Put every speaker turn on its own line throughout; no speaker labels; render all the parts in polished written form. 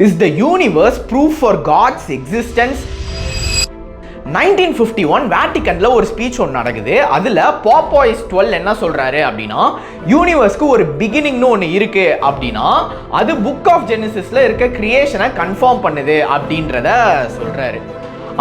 Is the universe proof for God's existence? 1951 வேட்டிக்கன்ல ஒரு speech ஒன்று நடக்குது. அதில் பாப்பாய்ஸ் 12 என்ன சொல்றாரு அப்படின்னா, யூனிவர்ஸ்க்கு ஒரு பிகினிங்னு ஒன்று இருக்கு அப்படின்னா அது புக் ஆஃப் ஜெனிசிஸ்ல இருக்க கிரியேஷனை கன்ஃபார்ம் பண்ணுது அப்படின்றத சொல்றாரு.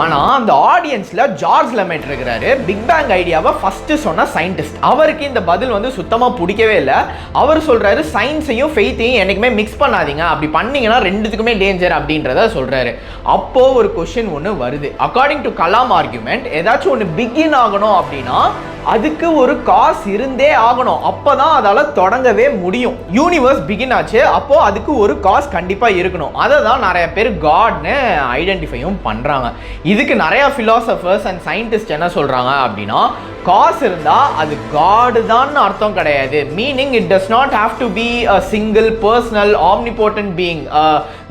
ஆனால் அந்த ஆடியன்ஸில் ஜார்ஜ் லெமேட் இருக்கிறாரு, பிக் பேங் ஐடியாவை ஃபஸ்ட்டு சொன்ன சயின்டிஸ்ட். அவருக்கு இந்த பதில் வந்து சுத்தமாக பிடிக்கவே இல்லை. அவர் சொல்கிறாரு, சயின்ஸையும் ஃபெய்த்தையும் என்றைக்குமே மிக்ஸ் பண்ணாதீங்க, அப்படி பண்ணிங்கன்னா ரெண்டுத்துக்குமே டேஞ்சர் அப்படின்றத சொல்கிறாரு. அப்போது ஒரு கொஷின் ஒன்று வருது. அக்கார்டிங் டு கலாம் ஆர்குமெண்ட், ஏதாச்சும் ஒன்று பிகின் ஆகணும் அப்படின்னா அதுக்கு ஒரு காஸ் இருந்தே ஆகணும், அப்போதான் அதால் தொடங்கவே முடியும். யூனிவர்ஸ் பிகின் ஆச்சு, அப்போது அதுக்கு ஒரு காஸ் கண்டிப்பாக இருக்கணும். அதை தான் நிறைய பேர் காட்னு ஐடென்டிஃபையும் பண்ணுறாங்க. இதுக்கு நிறைய ஃபிலாசபர்ஸ் அண்ட் சயின்டிஸ்ட் என்ன சொல்கிறாங்க அப்படின்னா, காஸ் இருந்தால் அது காடு தான் அர்த்தம் கிடையாது. Meaning it does not have to be a single personal omnipotent being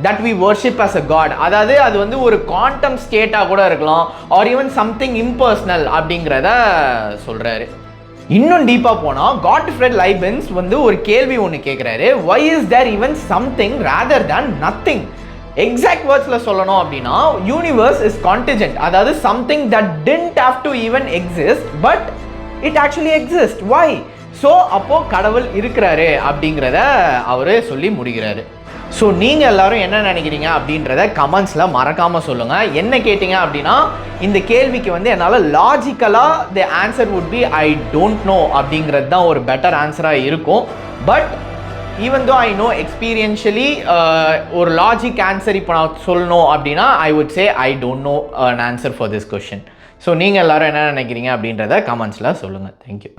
that we worship as a god. அதாவது அது வந்து ஒரு குவாண்டம் ஸ்டேட்டாக கூட இருக்கலாம், ஆர் ஈவன் சம்திங் இம்பர்சனல் அப்படிங்கிறத சொல்கிறாரு. இன்னும் டீப்பாக போனால் காட்ஃப்ரெட் லைபன்ஸ் வந்து ஒரு கேள்வி ஒன்று கேட்குறாரு, why is there even something rather than nothing? Exact வேர்ட்ஸில் சொல்லணும் அப்படின்னா, யூனிவர்ஸ் இஸ் கான்டிஜென்ட், அதாவது something that didn't have to even exist but it actually exist. Why? So அப்போது கடவுள் இருக்கிறாரு அப்படிங்கிறத அவர் சொல்லி முடிக்கிறாரு. ஸோ நீங்கள் எல்லாரும் என்ன நினைக்கிறீங்க அப்படின்றத கமெண்ட்ஸில் மறக்காமல் சொல்லுங்கள். என்ன கேட்டிங்க அப்படின்னா, இந்த கேள்விக்கு வந்து என்னால் லாஜிக்கலாக the answer would be I don't know அப்படிங்கிறது தான் ஒரு பெட்டர் ஆன்சராக இருக்கும். But even though I know experientially ஒரு லாஜிக் ஆன்சர் இப்போ நான் சொல்லணும் அப்படின்னா I would say I don't know an answer for this question. So நீங்கள் எல்லாரும் என்ன நினைக்கிறீங்க அப்படின்றத கமெண்ட்ஸில் சொல்லுங்கள். தேங்க்யூ.